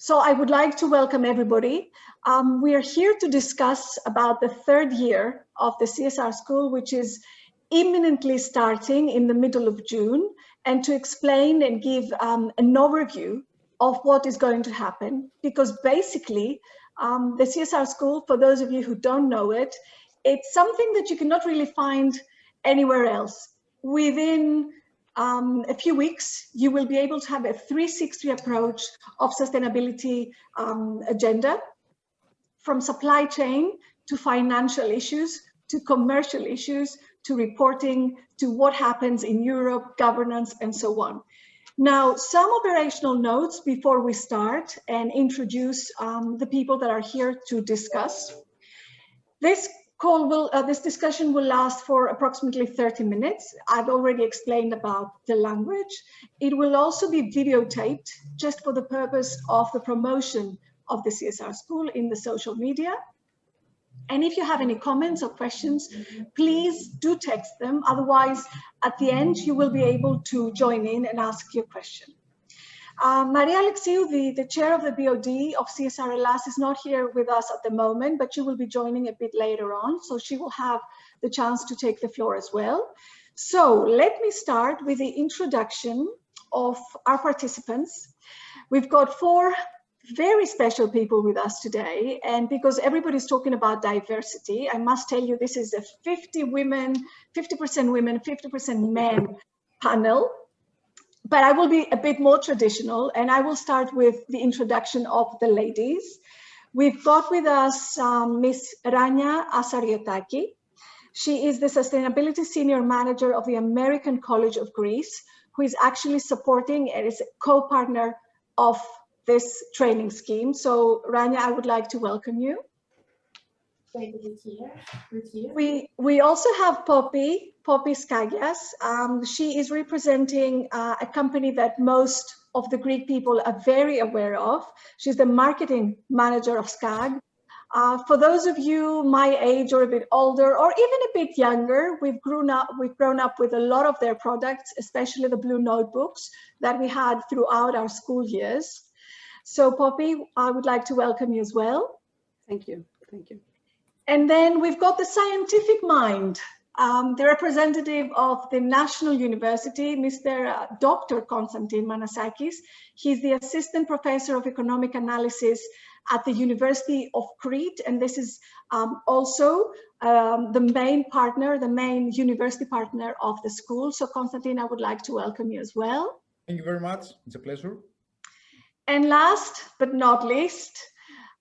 So I would like to welcome everybody. We are here to discuss about the third year of the CSR School, which is imminently starting in the middle of June, and to explain and give an overview of what is going to happen. Because basically, the CSR School, for those of you who don't know it, it's something that you cannot really find anywhere else. Within a few weeks, you will be able to have a 360 approach of sustainability agenda, from supply chain to financial issues, to commercial issues, to reporting, to what happens in Europe, governance, and so on. Now, some operational notes before we start and introduce the people that are here to discuss. This discussion will last for approximately 30 minutes. I've already explained about the language. It will also be videotaped just for the purpose of the promotion of the CSR School in the social media. And if you have any comments or questions, please do text them. Otherwise, at the end, you will be able to join in and ask your question. Maria Alexiou, the chair of the BOD of CSR Hellas, is not here with us at the moment, but she will be joining a bit later on, so she will have the chance to take the floor as well. So let me start with the introduction of our participants. We've got four very special people with us today, and because everybody's talking about diversity, I must tell you this is a 50% women, 50% men panel. But I will be a bit more traditional, and I will start with the introduction of the ladies. We've got with us Ms. Rania Asariotaki. She is the Sustainability Senior Manager of the American College of Greece, who is actually supporting and is a co-partner of this training scheme. So Rania, I would like to welcome you. Great to be here with you. We also have Poppy Skagias. She is representing a company that most of the Greek people are very aware of. She's the marketing manager of SKAG. For those of you my age or a bit older, or even a bit younger, we've grown up with a lot of their products, especially the blue notebooks that we had throughout our school years. So Poppy, I would like to welcome you as well. Thank you. Thank you. And then we've got the scientific mind, the representative of the National University, Mr. Dr. Konstantin Manasakis. He's the Assistant Professor of Economic Analysis at the University of Crete. And this is also the main university partner of the school. So Konstantin, I would like to welcome you as well. Thank you very much. It's a pleasure. And last but not least,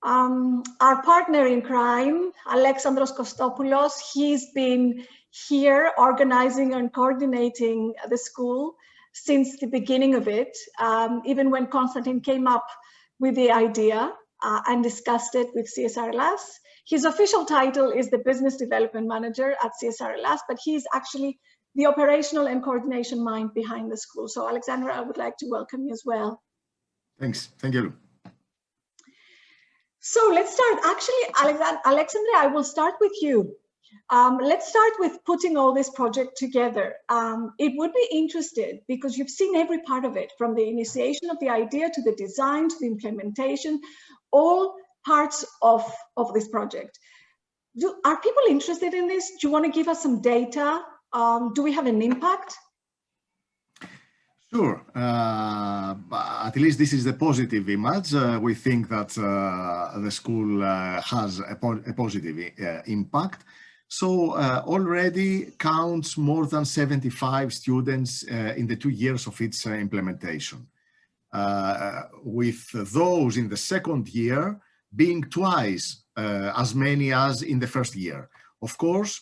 our partner in crime, Alexandros Kostopoulos. He's been here organizing and coordinating the school since the beginning of it, even when Konstantin came up with the idea and discussed it with CSR Hellas. His official title is the Business Development Manager at CSR Hellas, but he's actually the operational and coordination mind behind the school. So Alexandra, I would like to welcome you as well. Thanks. Thank you. So let's start. Actually, Alexandra, I will start with you. Let's start with putting all this project together. It would be interesting because you've seen every part of it, from the initiation of the idea to the design to the implementation, all parts of this project. Are people interested in this? Do you want to give us some data? Do we have an impact? Sure. At least this is the positive image. We think that the school has a positive impact. So already counts more than 75 students in the 2 years of its implementation. With those in the second year being twice as many as in the first year. Of course,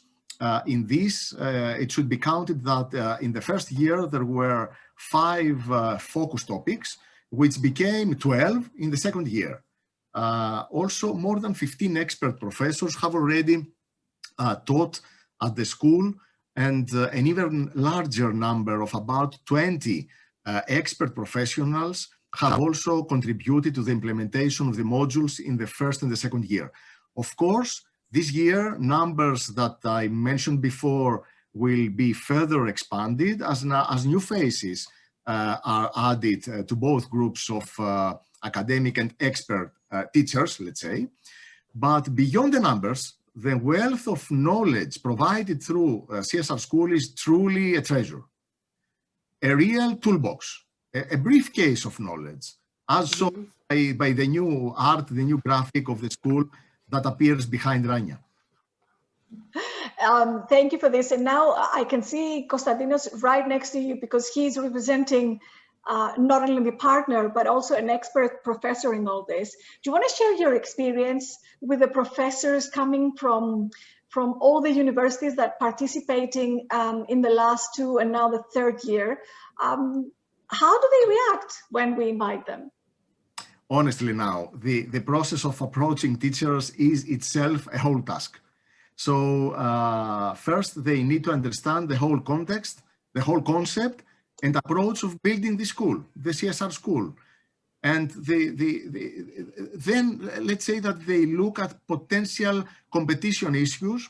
in this, it should be counted that in the first year there were 5 focus topics, which became 12 in the second year. Also, more than 15 expert professors have already taught at the school, and an even larger number of about 20 expert professionals have also contributed to the implementation of the modules in the first and the second year. Of course, this year, numbers that I mentioned before will be further expanded as new faces are added to both groups of academic and expert teachers, let's say. But beyond the numbers, the wealth of knowledge provided through CSR School is truly a treasure, a real toolbox, a briefcase of knowledge, as shown by the new art, the new graphic of the school that appears behind Rania. Thank you for this. And now I can see Konstantinos right next to you because he's representing not only the partner, but also an expert professor in all this. Do you want to share your experience with the professors coming from all the universities that participating in the last 2 and now the 3rd year? How do they react when we invite them? Honestly now, the process of approaching teachers is itself a whole task. So first they need to understand the whole context, the whole concept and approach of building the school, the CSR school. And then let's say that they look at potential competition issues,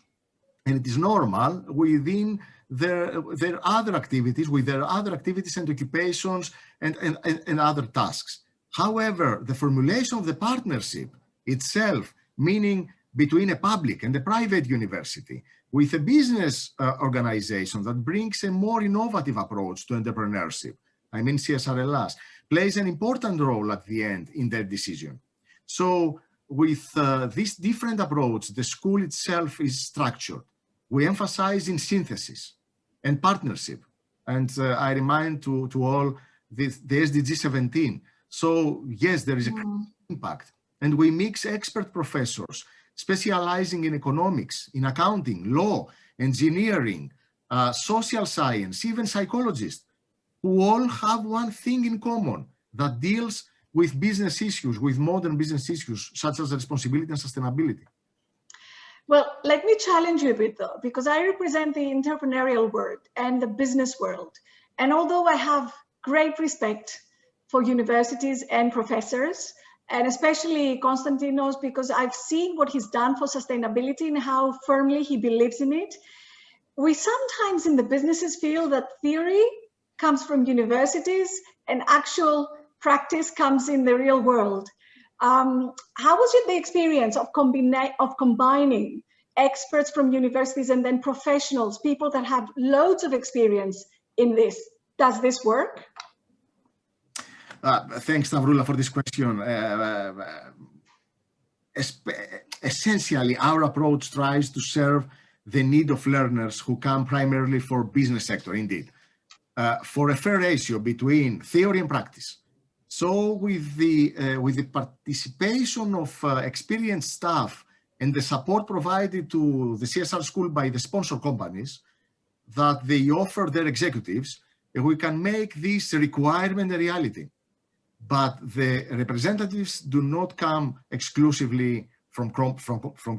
and it is normal within their other activities, with their other activities and occupations and other tasks. However, the formulation of the partnership itself, meaning between a public and a private university with a business organization that brings a more innovative approach to entrepreneurship, I mean CSR-LS, plays an important role at the end in their decision. So with this different approach, the school itself is structured. We emphasize in synthesis and partnership. And I remind to all the SDG 17. So yes, there is a impact. And we mix expert professors specializing in economics, in accounting, law, engineering, social science, even psychologists, who all have one thing in common that deals with business issues, with modern business issues, such as responsibility and sustainability. Well, let me challenge you a bit though, because I represent the entrepreneurial world and the business world. And although I have great respect for universities and professors, and especially Konstantinos, because I've seen what he's done for sustainability and how firmly he believes in it, we sometimes in the businesses feel that theory comes from universities and actual practice comes in the real world. How was the experience of combining experts from universities and then professionals, people that have loads of experience in this? Does this work? Thanks, Stavrula, for this question. Essentially, our approach tries to serve the need of learners who come primarily for business sector, indeed, for a fair ratio between theory and practice. So with the participation of experienced staff and the support provided to the CSR school by the sponsor companies that they offer their executives, we can make this requirement a reality. But the representatives do not come exclusively from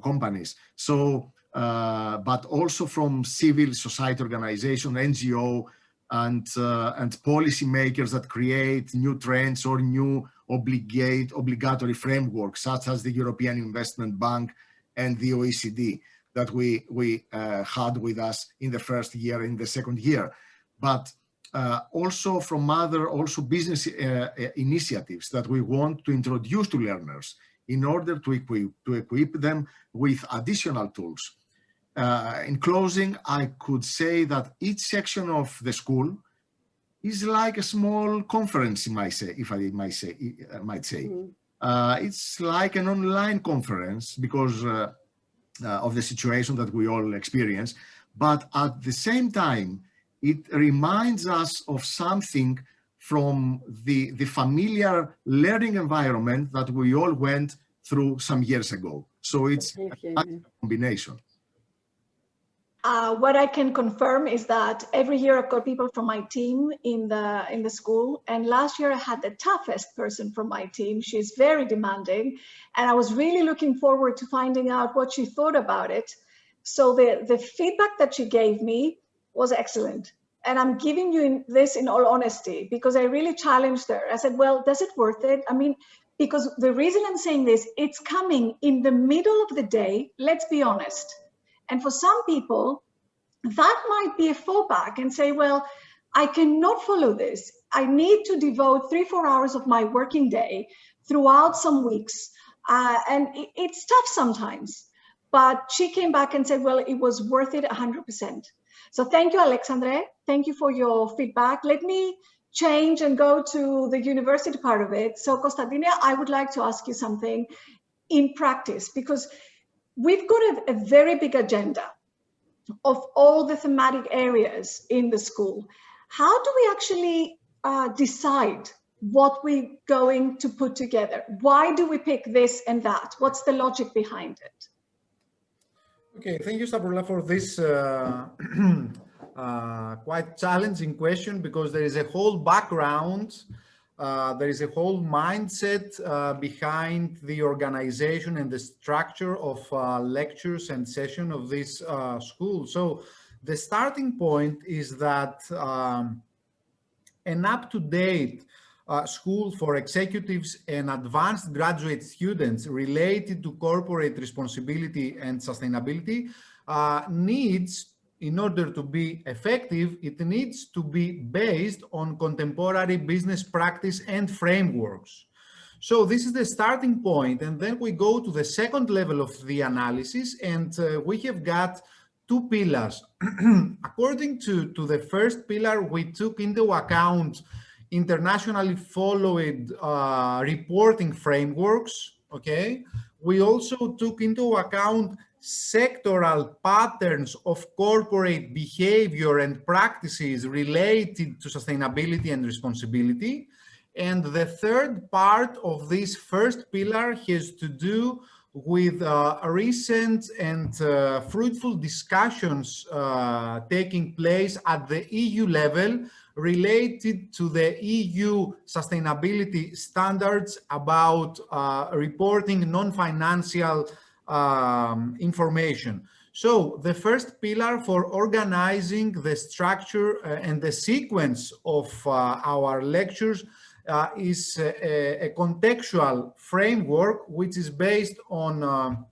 companies. So, but also from civil society organization, NGO, and policymakers that create new trends or new obligatory frameworks, such as the European Investment Bank and the OECD that we had with us in the first year, in the second year. But also from other business initiatives that we want to introduce to learners in order to equip them with additional tools. In closing, I could say that each section of the school is like a small conference, if I might say. It's like an online conference because of the situation that we all experience, but at the same time, it reminds us of something from the familiar learning environment that we all went through some years ago. So it's a combination. What I can confirm is that every year I've got people from my team in the school, and last year I had the toughest person from my team. She's very demanding, and I was really looking forward to finding out what she thought about it. So the feedback that she gave me was excellent. And I'm giving you this in all honesty, because I really challenged her. I said, well, does it worth it? I mean, because the reason I'm saying this, it's coming in the middle of the day, let's be honest. And for some people, that might be a fallback and say, well, I cannot follow this. I need to devote 3-4 hours of my working day throughout some weeks. And it's tough sometimes, but she came back and said, well, it was worth it 100%. So thank you, Alexandre. Thank you for your feedback. Let me change and go to the university part of it. So Konstantinia, I would like to ask you something in practice, because we've got a very big agenda of all the thematic areas in the school. How do we actually decide what we're going to put together? Why do we pick this and that? What's the logic behind it? Okay, thank you, Stavroula, for this quite challenging question, because there is a whole background, there is a whole mindset behind the organization and the structure of lectures and session of this school. So the starting point is that an up-to-date school for executives and advanced graduate students related to corporate responsibility and sustainability needs, in order to be effective, it needs to be based on contemporary business practice and frameworks. So this is the starting point, and then we go to the second level of the analysis, and we have got two pillars. According to the first pillar, we took into account internationally followed reporting frameworks, okay? We also took into account sectoral patterns of corporate behavior and practices related to sustainability and responsibility. And the third part of this first pillar has to do with recent and fruitful discussions taking place at the EU level related to the EU sustainability standards about reporting non-financial information. So the first pillar for organizing the structure and the sequence of our lectures is a contextual framework which is based on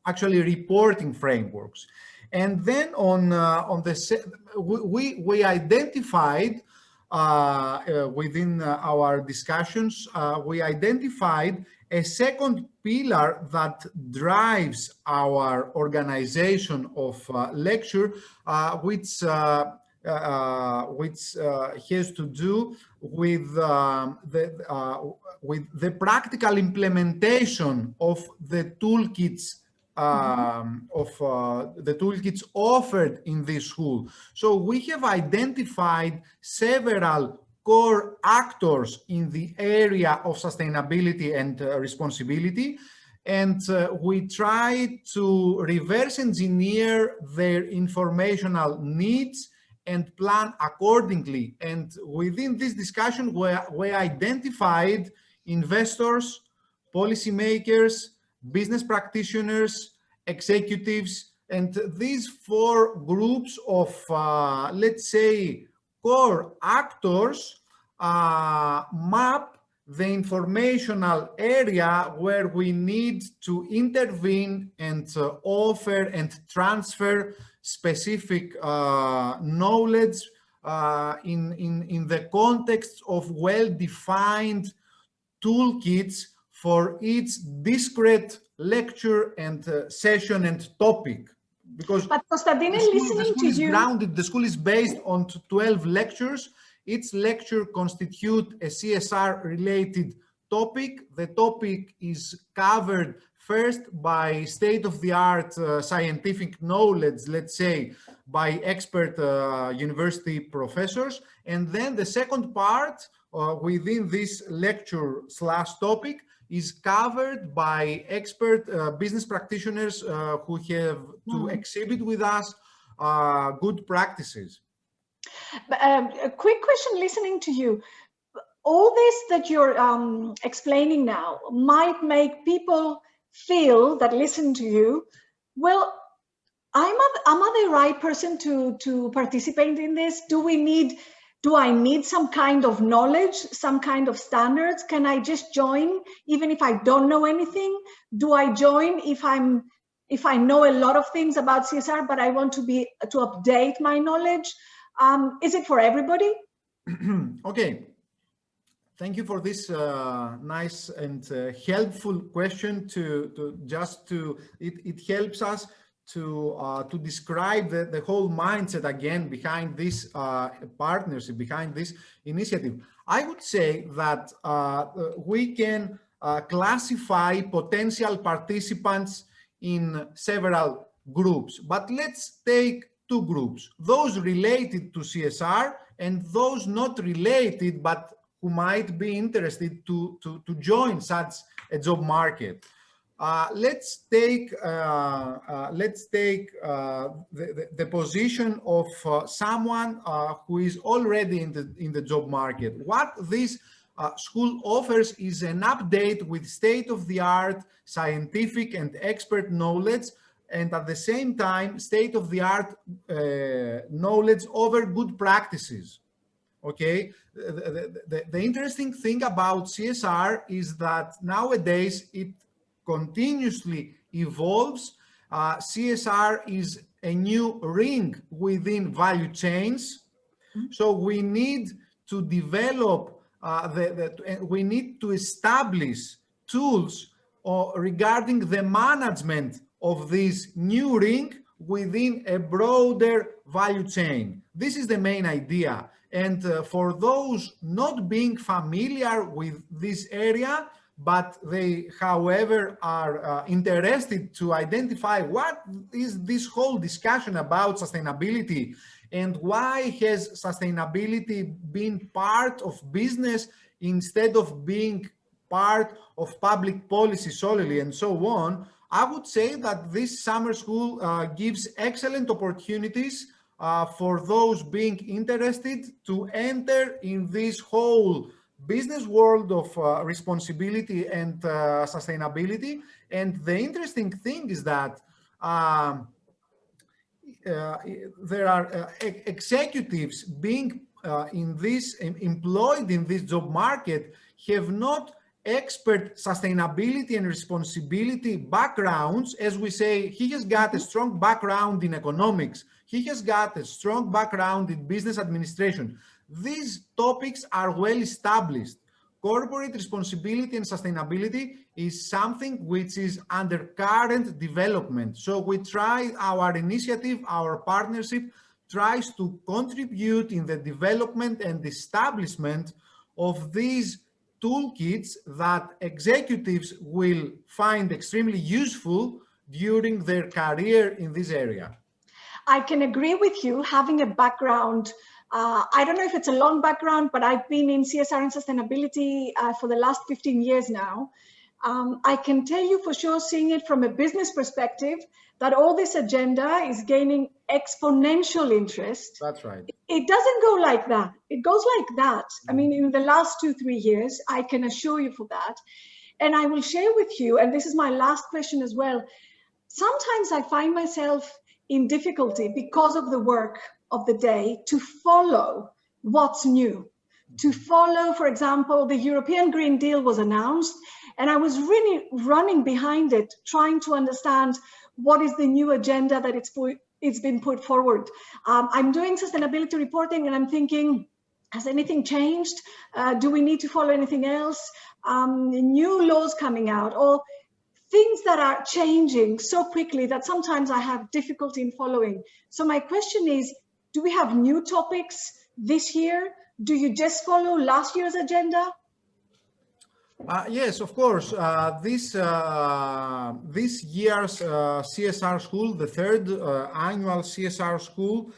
actually reporting frameworks. And then we identified within our discussions, we identified a second pillar that drives our organization of lecture, which has to do with the practical implementation of the toolkits the toolkits offered in this school. So we have identified several core actors in the area of sustainability and responsibility, and we try to reverse engineer their informational needs and plan accordingly. And within this discussion, we identified investors, policymakers, business practitioners, executives, and these four groups of, let's say, core actors map the informational area where we need to intervene and offer and transfer specific knowledge in the context of well-defined toolkits for each discrete lecture and session and topic. Because but Konstantinia, listening to you, grounded, the school is based on 12 lectures. Each lecture constitutes a CSR related topic. The topic is covered first by state-of-the-art scientific knowledge, let's say, by expert university professors. And then the second part within this lecture / topic is covered by expert business practitioners who have to exhibit with us good practices. A quick question listening to you. All this that you're explaining now might make people feel that listen to you, well, am I the right person to participate in this? Do I need some kind of knowledge, some kind of standards? Can I just join even if I don't know anything? Do I join if I know a lot of things about CSR, but I want to update my knowledge? Is it for everybody? Okay. Thank you for this nice and helpful question. It helps us to describe the whole mindset again behind this partnership, behind this initiative. I would say that we can classify potential participants in several groups, but let's take two groups: those related to CSR and those not related but who might be interested to join such a job market. Let's take the position of someone who is already in the job market. What this school offers is an update with state-of-the-art scientific and expert knowledge, and at the same time state-of-the-art knowledge over good practices. Okay, the interesting thing about CSR is that nowadays it continuously evolves. CSR is a new ring within value chains. So we need to develop, we need to establish tools regarding the management of this new ring within a broader value chain. This is the main idea. And for those not being familiar with this area, but they, however, are interested to identify what is this whole discussion about sustainability and why has sustainability been part of business instead of being part of public policy solely and so on, I would say that this summer school gives excellent opportunities for those being interested to enter in this whole business world of responsibility and sustainability. And the interesting thing is that there are executives being employed in this job market have not expert sustainability and responsibility backgrounds. As we say, he has got a strong background in economics. He has got a strong background in business administration. These topics are well established. Corporate responsibility and sustainability is something which is under current development. So we try, our initiative, our partnership tries to contribute in the development and establishment of these toolkits that executives will find extremely useful during their career in this area. I can agree with you. Having a background, I don't know if it's a long background, but I've been in CSR and sustainability for the last 15 years now. I can tell you for sure, seeing it from a business perspective, that all this agenda is gaining exponential interest. That's right. It doesn't go like that. It goes like that. I mean, in the last 2-3 years, I can assure you for that. And I will share with you, and this is my last question as well. Sometimes I find myself in difficulty because of the work of the day to follow what's new. To follow, for example, the European Green Deal was announced, and I was really running behind it, trying to understand what is the new agenda that it's been put forward. I'm doing sustainability reporting and I'm thinking, has anything changed? Do we need to follow anything else? New laws coming out, or things that are changing so quickly that sometimes I have difficulty in following. So my question is, do we have new topics this year? Do you just follow last year's agenda? Yes, of course. This year's CSR School, the third annual CSR School,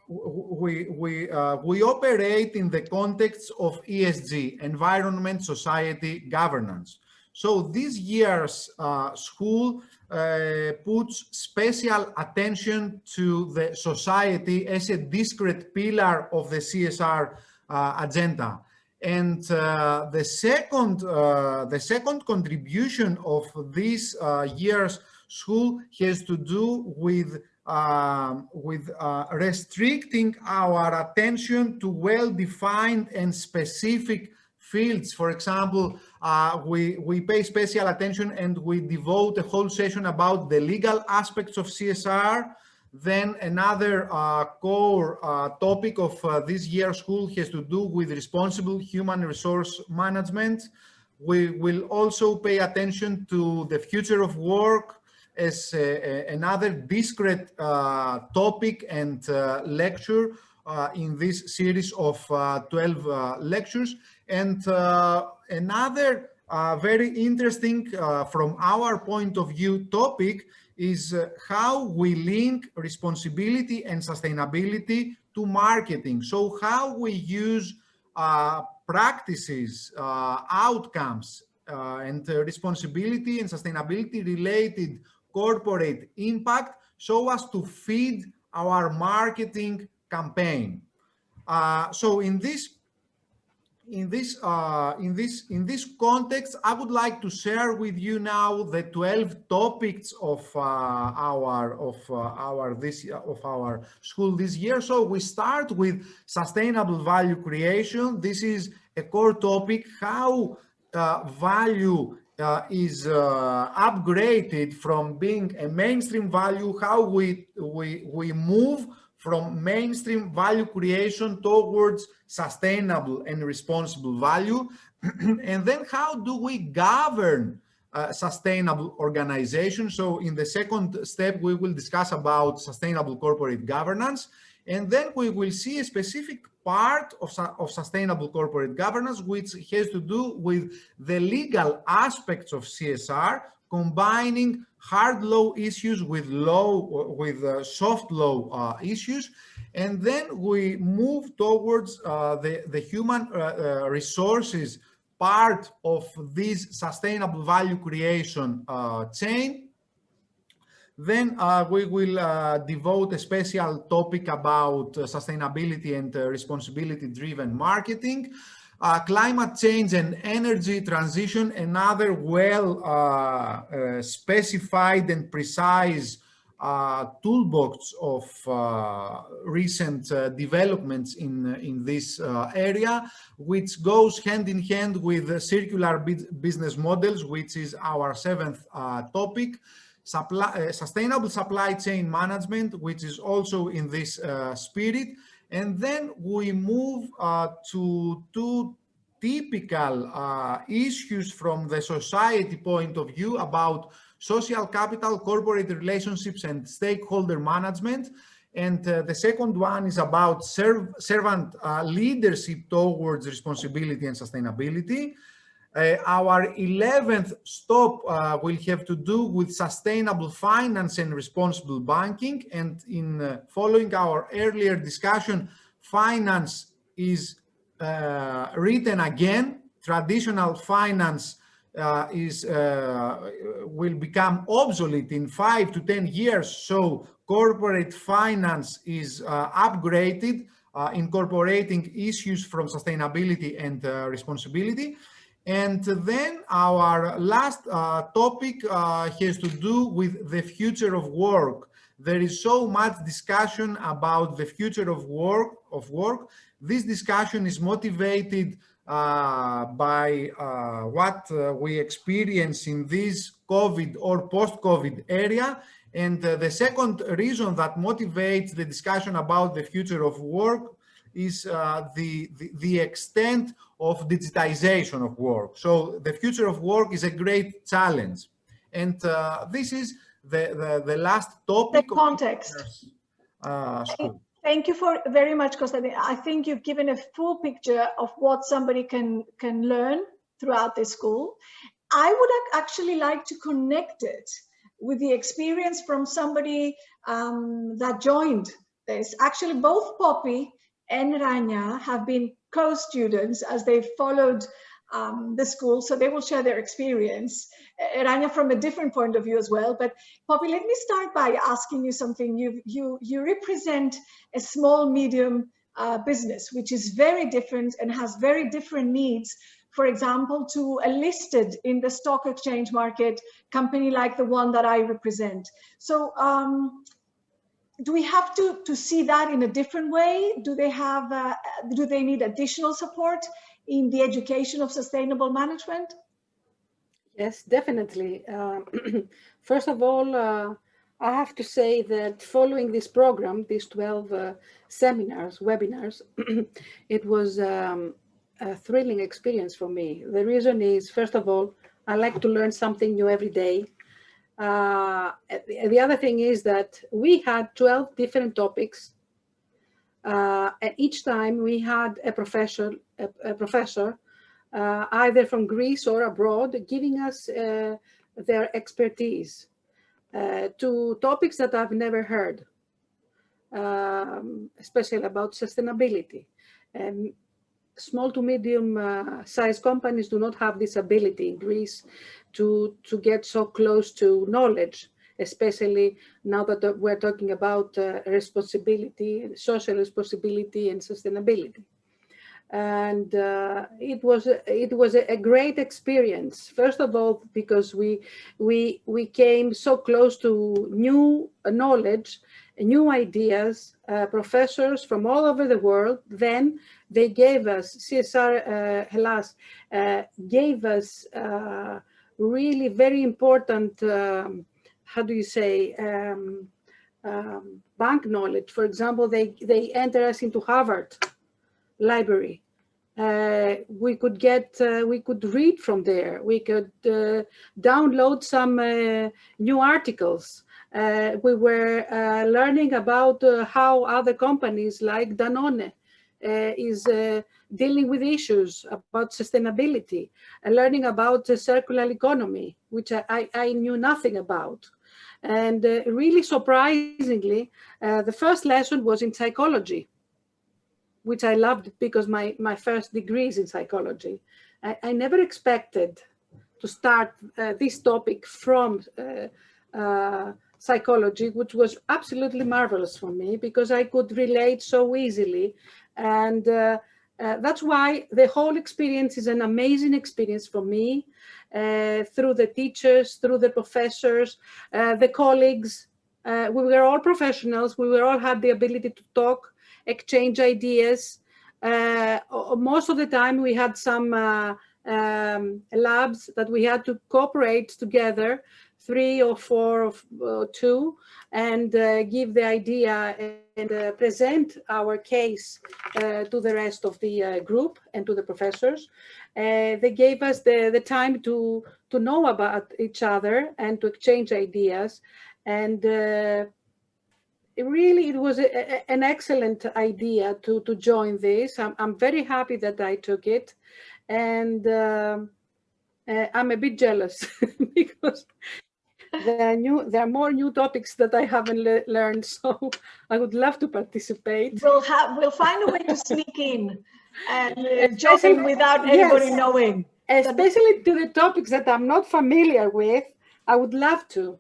we operate in the context of ESG, environment, society, governance. So this year's school puts special attention to the society as a discrete pillar of the CSR agenda. And the second contribution of this year's school has to do with restricting our attention to well-defined and specific fields. For example, we pay special attention and we devote a whole session about the legal aspects of CSR, Then another core topic of this year's school has to do with responsible human resource management. We will also pay attention to the future of work as another discrete topic and lecture in this series of 12 lectures. And another very interesting from our point of view topic is how we link responsibility and sustainability to marketing. So how we use practices, outcomes, and responsibility and sustainability related corporate impact so as to feed our marketing campaign. So in this context, I would like to share with you now the 12 topics of our school this year. So we start with sustainable value creation. This is a core topic, how value is upgraded from being a mainstream value, how we move from mainstream value creation towards sustainable and responsible value. And then how do we govern sustainable organization? So in the second step, we will discuss about sustainable corporate governance. And then we will see a specific part of sustainable corporate governance, which has to do with the legal aspects of CSR, combining hard law issues with soft law issues. And then we move towards the human resources part of this sustainable value creation chain. Then we will devote a special topic about sustainability and responsibility-driven marketing. Climate change and energy transition, another well specified and precise toolbox of recent developments in this area, which goes hand in hand with circular business models, which is our seventh topic. Sustainable supply chain management, which is also in this spirit. And then we move to two typical issues from the society point of view about social capital, corporate relationships, and stakeholder management. And the second one is about servant leadership towards responsibility and sustainability. Our 11th stop will have to do with sustainable finance and responsible banking. And in following our earlier discussion, finance is written again. Traditional finance will become obsolete in 5 to 10 years. So corporate finance is upgraded, incorporating issues from sustainability and responsibility. And then our last topic has to do with the future of work. There is so much discussion about the future of work. This discussion is motivated by what we experience in this COVID or post-COVID area. And the second reason that motivates the discussion about the future of work is the extent of digitization of work. So the future of work is a great challenge. And this is the last topic. The context. School. Thank you for very much, Konstantin. I think you've given a full picture of what somebody can learn throughout this school. I would actually like to connect it with the experience from somebody that joined this. Actually, both Poppy and Rania have been co-students as they followed the school, so they will share their experience. Rania from a different point of view as well. But Poppy, let me start by asking you something. You represent a small, medium business, which is very different and has very different needs. For example, to a listed in the stock exchange market company like the one that I represent. So do we have to see that in a different way? Do they need additional support in the education of sustainable management? Yes, definitely. First of all, I have to say that following this program, these 12 seminars, webinars, it was a thrilling experience for me. The reason is, first of all, I like to learn something new every day. The other thing is that we had 12 different topics. And each time we had a professor, either from Greece or abroad, giving us their expertise to topics that I've never heard, especially about sustainability. And small to medium sized companies do not have this ability in Greece to get so close to knowledge, especially now that we're talking about responsibility, social responsibility and sustainability. And it was a great experience. First of all, because we came so close to new knowledge, new ideas, professors from all over the world. Then they gave us, CSR Hellas gave us really very important, how do you say, bank knowledge. For example, they enter us into Harvard library. We could read from there. We could download some new articles. We were learning about how other companies like Danone is dealing with issues about sustainability, and learning about the circular economy, which I knew nothing about. And really surprisingly, the first lesson was in psychology, which I loved because my first degree is in psychology. I never expected to start this topic from psychology, which was absolutely marvelous for me because I could relate so easily. And that's why the whole experience is an amazing experience for me, through the teachers, through the professors, the colleagues. We were all professionals. We all had the ability to talk, exchange ideas. Most of the time we had some labs that we had to cooperate together, 3 or 4 or 2, and give the idea and present our case to the rest of the group and to the professors. They gave us the time to know about each other and to exchange ideas. And it was an excellent idea to join this. I'm very happy that I took it, and I'm a bit jealous because there are more new topics that I haven't learned. So I would love to participate. We'll find a way to sneak in and join without anybody knowing. Especially to the topics that I'm not familiar with, I would love to.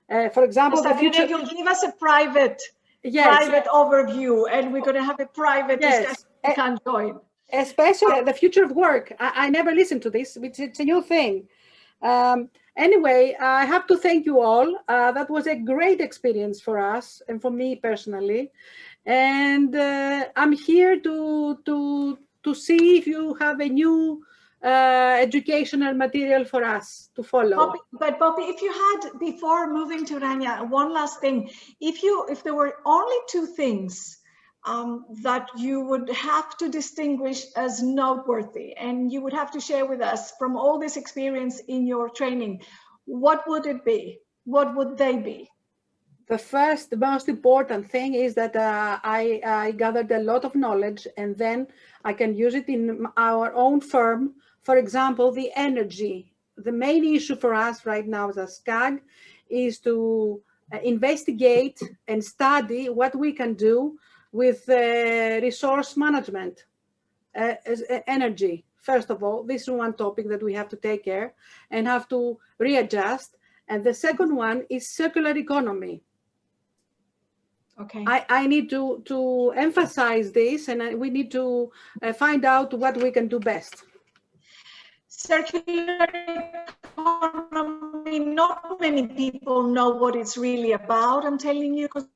For example, the future. You'll give us a private overview, and we're going to have a private discussion. You can join. Especially the future of work. I never listened to this. It's a new thing. Anyway, I have to thank you all. That was a great experience for us and for me personally. And I'm here to see if you have a new educational material for us to follow. Poppy, if you had, before moving to Rania, one last thing. If there were only 2 things that you would have to distinguish as noteworthy, and you would have to share with us from all this experience in your training, what would it be? What would they be? The most important thing is that I gathered a lot of knowledge, and then I can use it in our own firm. For example, the energy. The main issue for us right now as a SCAG is to investigate and study what we can do with resource management, energy. First of all, this is one topic that we have to take care and have to readjust. And the second one is circular economy. Okay. I need to emphasize this, and we need to find out what we can do best. Circular economy, not many people know what it's really about, I'm telling you, because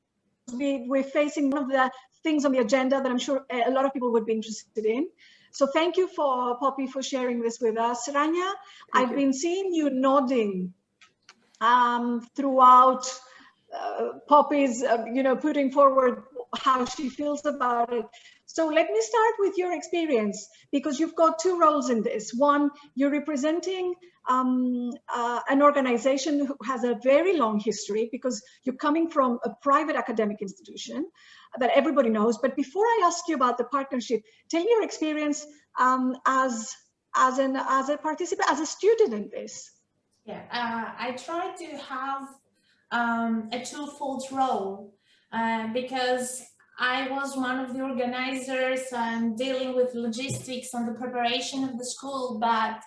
we're facing one of the things on the agenda that I'm sure a lot of people would be interested in. So thank you, Poppy, for sharing this with us. Rania, I've been seeing you nodding throughout Poppy's, putting forward how she feels about it. So let me start with your experience, because you've got two roles in this. One, you're representing an organization who has a very long history, because you're coming from a private academic institution that everybody knows. But before I ask you about the partnership, tell me your experience as a participant, as a student in this. Yeah, I try to have a twofold role because I was one of the organizers and dealing with logistics and the preparation of the school, but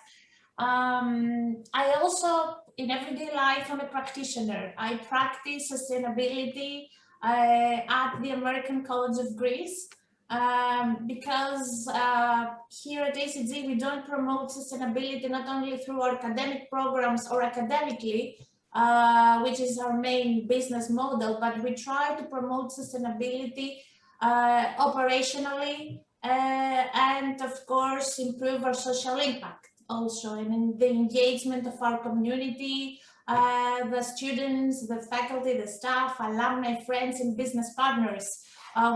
I also, in everyday life, I'm a practitioner. I practice sustainability at the American College of Greece because here at ACG we don't promote sustainability not only through our academic programs or academically, which is our main business model, but we try to promote sustainability operationally and of course improve our social impact also, and in the engagement of our community, the students, the faculty, the staff, alumni, friends, and business partners.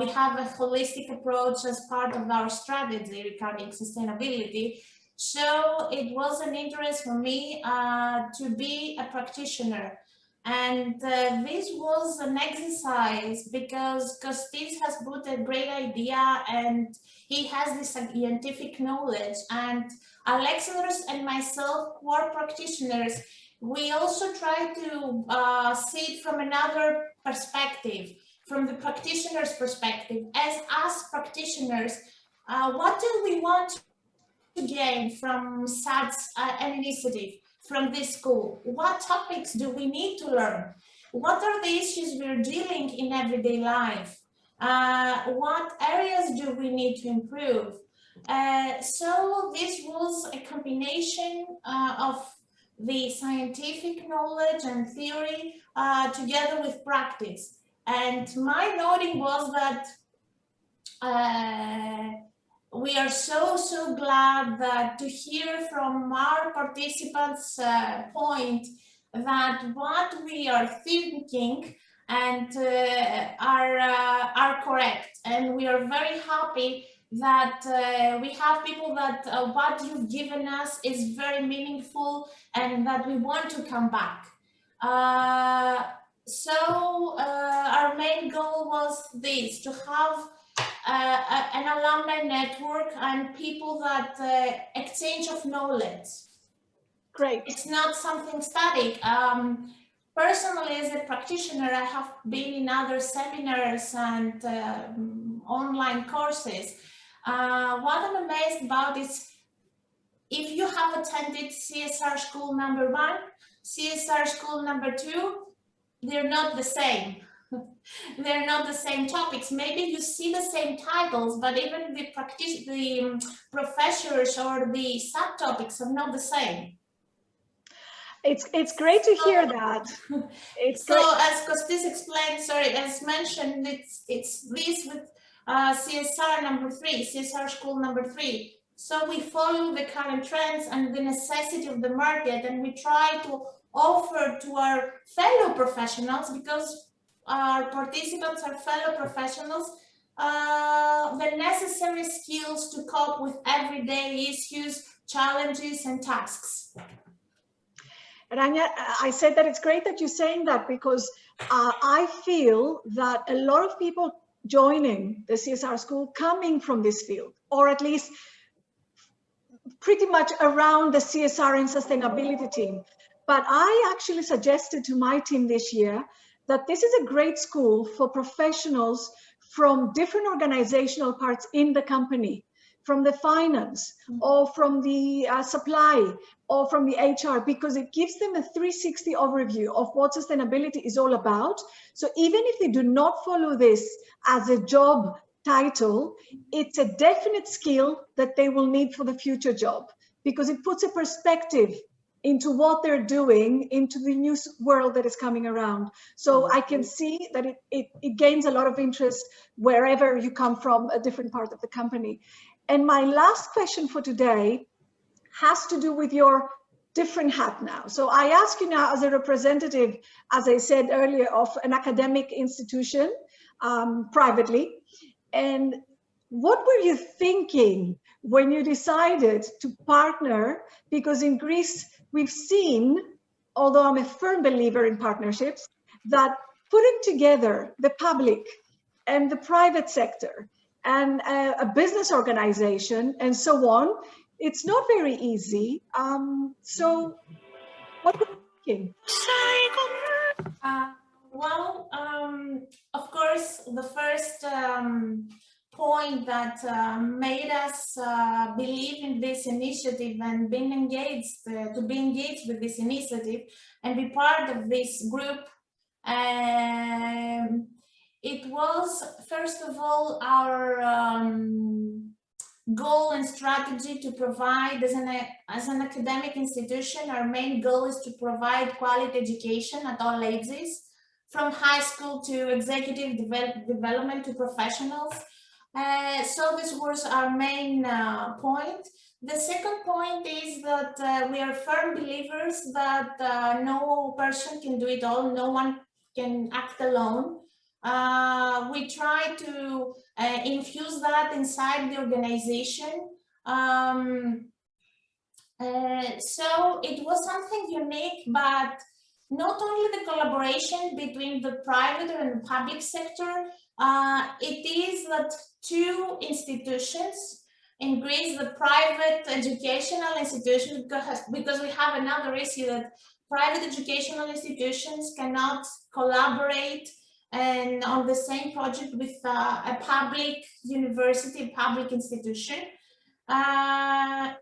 We have a holistic approach as part of our strategy regarding sustainability. So it was an interest for me to be a practitioner. And this was an exercise because Kostis has put a great idea and he has this scientific knowledge, and Alexandros and myself, who are practitioners, we also try to see it from another perspective, from the practitioner's perspective. As us practitioners, what do we want to gain from such an initiative, from this school? What topics do we need to learn? What are the issues we're dealing in everyday life? What areas do we need to improve? So this was a combination of the scientific knowledge and theory together with practice. And my noting was that we are so glad that to hear from our participants' point that what we are thinking and are correct, and we are very happy that we have people that what you've given us is very meaningful and that we want to come back. So our main goal was this, to have an alumni network and people that exchange of knowledge. Great. It's not something static. Personally, as a practitioner, I have been in other seminars and online courses. What I'm amazed about is if you have attended CSR School number 1, CSR School number 2, they're not the same. They're not the same topics. Maybe you see the same titles, but even the professors or the subtopics are not the same. It's great to hear that. It's so great. As Kostis explained, sorry, as mentioned, it's this with CSR number 3, CSR School number 3. So we follow the current trends and the necessity of the market, and we try to offer to our fellow professionals, because our participants are fellow professionals, the necessary skills to cope with everyday issues, challenges, and tasks. And I said that it's great that you're saying that, because I feel that a lot of people joining the CSR School coming from this field, or at least pretty much around the CSR and sustainability team. But I actually suggested to my team this year that this is a great school for professionals from different organizational parts in the company, from the finance or from the supply or from the HR, because it gives them a 360 overview of what sustainability is all about. So even if they do not follow this as a job title, it's a definite skill that they will need for the future job, because it puts a perspective into what they're doing, into the new world that is coming around. So I can see that it gains a lot of interest wherever you come from, a different part of the company. And my last question for today has to do with your different hat now. So I ask you now as a representative, as I said earlier, of an academic institution privately, and what were you thinking when you decided to partner? Because in Greece, we've seen, although I'm a firm believer in partnerships, that putting together the public and the private sector and a business organization and so on, it's not very easy. So what were you thinking? Well, of course, the first point that made us believe in this initiative and being engaged, to be engaged with this initiative and be part of this group, it was, first of all, our goal and strategy to provide, as an academic institution, our main goal is to provide quality education at all ages, from high school to executive development to professionals. So this was our main point. The second point is that we are firm believers that no person can do it all, no one can act alone. We try to infuse that inside the organization. So it was something unique, but not only the collaboration between the private and the public sector, it is that two institutions in Greece, the private educational institutions, because we have another issue that private educational institutions cannot collaborate and on the same project with a public university, public institution.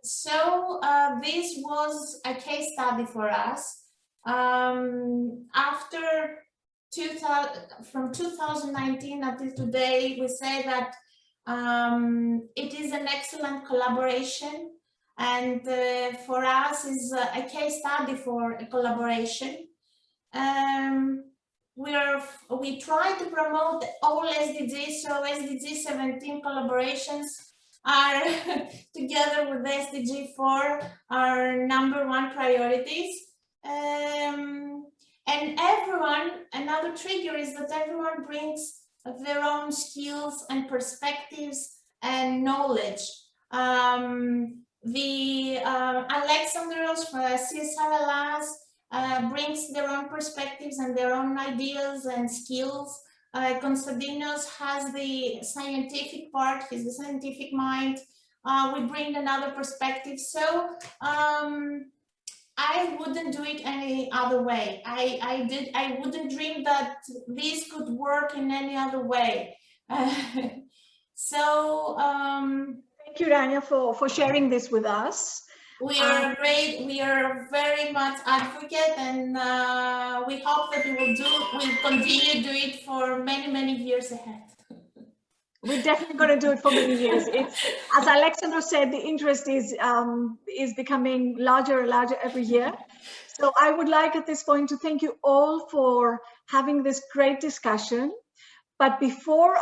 So this was a case study for us. From 2019 until today, we say that it is an excellent collaboration, and for us is a case study for a collaboration. We try to promote all SDGs, so SDG 17 collaborations are together with SDG 4 our #1 priorities. And everyone, another trigger is that everyone brings their own skills and perspectives and knowledge. The Alexandros for CSR-School brings their own perspectives and their own ideas and skills. Konstantinos has the scientific part, he's the scientific mind. We bring another perspective. So I wouldn't do it any other way. I wouldn't dream that this could work in any other way. So thank you, Rania, for sharing this with us. We are great. We are very much advocate, and we hope that we'll continue to do it for many, many years ahead. We're definitely going to do it for many years. It's, as Alexandros said, the interest is becoming larger and larger every year. So I would like at this point to thank you all for having this great discussion. But before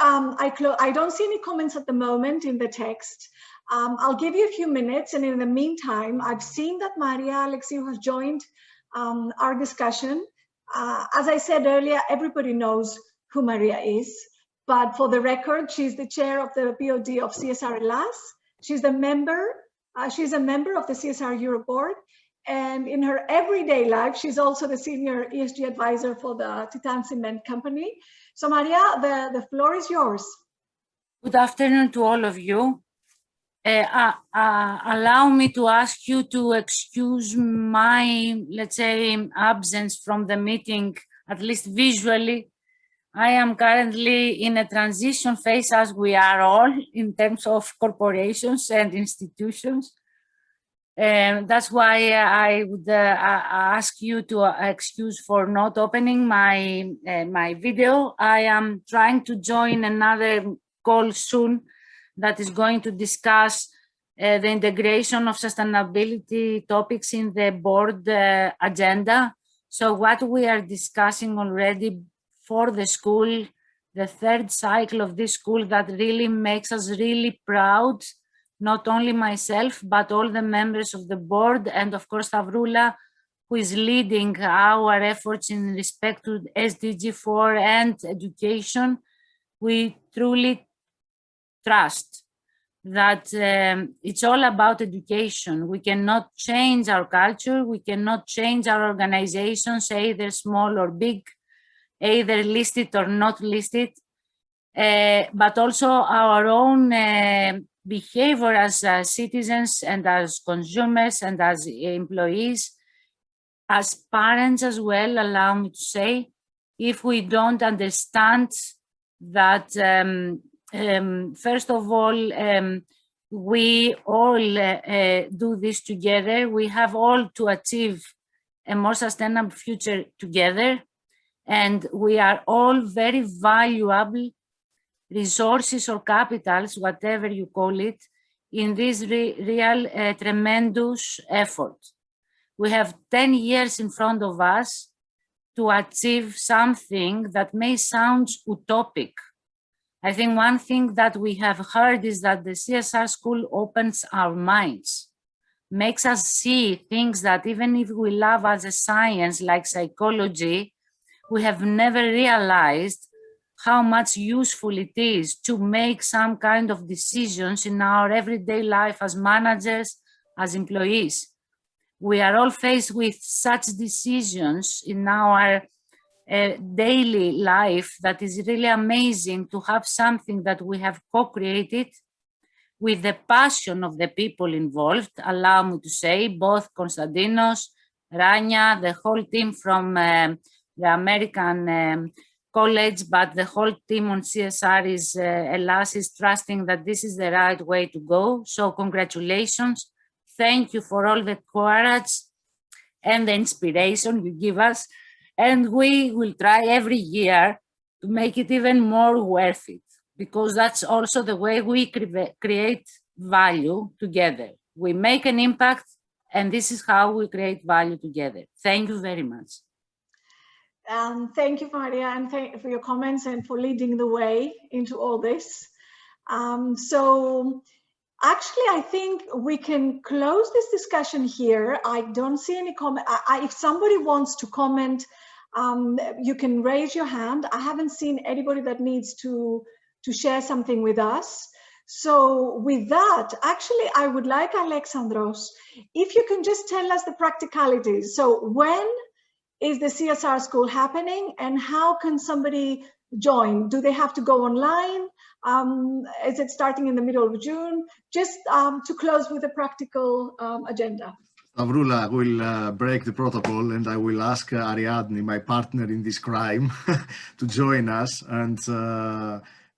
I close, I don't see any comments at the moment in the text. I'll give you a few minutes, and in the meantime, I've seen that Maria Alexiou has joined our discussion. As I said earlier, everybody knows who Maria is. But for the record, she's the chair of the BOD of CSR-School. She's a member of the CSR Europe Board. And in her everyday life, she's also the senior ESG advisor for the Titan Cement company. So Maria, the floor is yours. Good afternoon to all of you. Allow me to ask you to excuse my, let's say, absence from the meeting, at least visually. I am currently in a transition phase, as we are all, in terms of corporations and institutions. That's why I would ask you to excuse for not opening my video. I am trying to join another call soon that is going to discuss the integration of sustainability topics in the board agenda. So what we are discussing already for the school, the third cycle of this school, that really makes us really proud not only myself, but all the members of the board, and of course, Stavroula, who is leading our efforts in respect to SDG 4 and education. We truly trust that it's all about education. We cannot change our culture. We cannot change our organizations, either small or big, either listed or not listed, but also our own behavior as citizens and as consumers and as employees, as parents as well, allow me to say, if we don't understand that, first of all, we all do this together. We have all to achieve a more sustainable future together. And we are all very valuable resources or capitals, whatever you call it, in this real tremendous effort. We have 10 years in front of us to achieve something that may sound utopic. I think one thing that we have heard is that the CSR school opens our minds, makes us see things that even if we love as a science like psychology, we have never realized how much useful it is to make some kind of decisions in our everyday life as managers, as employees. We are all faced with such decisions in our daily life that is really amazing to have something that we have co-created with the passion of the people involved. Allow me to say, both Konstantinos, Rania, the whole team from the American college, but the whole team on CSR is, Elas, is trusting that this is the right way to go. So congratulations. Thank you for all the courage and the inspiration you give us. And we will try every year to make it even more worth it, because that's also the way we create value together. We make an impact, and this is how we create value together. Thank you very much. Thank you, Maria, and thank you for your comments and for leading the way into all this. Actually, I think we can close this discussion here. I don't see any comment. If somebody wants to comment, you can raise your hand. I haven't seen anybody that needs to share something with us. So with that, actually, I would like Alexandros, if you can just tell us the practicalities. So when is the CSR school happening and how can somebody join? Do they have to go online? Is it starting in the middle of June? Just to close with a practical agenda. Stavroula will break the protocol and I will ask Ariadne, my partner in this crime, to join us. And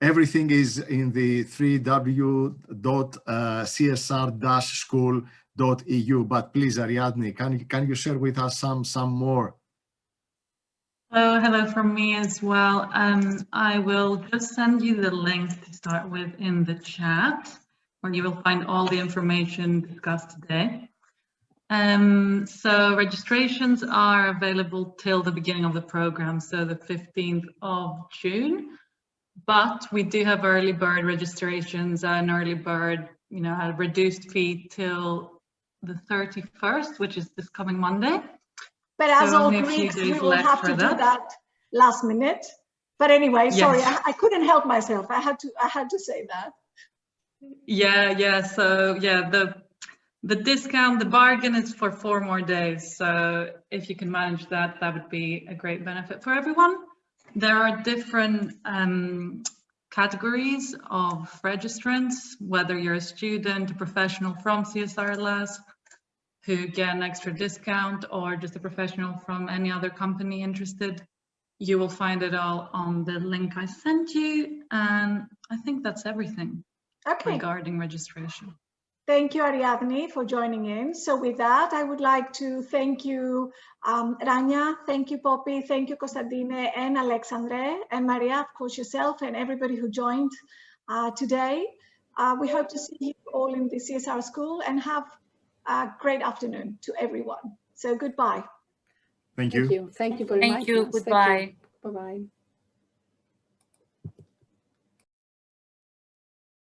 everything is in the www.csr-school.eu. But please, Ariadne, can you share with us some more? Hello from me as well. I will just send you the link to start with in the chat, where you will find all the information discussed today. So registrations are available till the beginning of the program, so the 15th of June. But we do have early bird registrations, an early bird, at a reduced fee till the 31st, which is this coming Monday. But as all Greeks, we will have to do that last minute. But anyway, yes. Sorry, I couldn't help myself. I had to say that. Yeah. So yeah, the discount, the bargain is for 4 more days. So if you can manage that, that would be a great benefit for everyone. There are different categories of registrants, whether you're a student, a professional from CSR-School, who get an extra discount, or just a professional from any other company interested. You will find it all on the link I sent you. And I think that's everything regarding registration. Thank you, Ariadne, for joining in. So with that, I would like to thank you, Rania, thank you, Poppy, thank you, Konstantine and Alexandre, and Maria, of course, yourself, and everybody who joined today. We hope to see you all in the CSR School and have a great afternoon to everyone. So goodbye. Thank you. Thank you for inviting us. Goodbye. Bye-bye.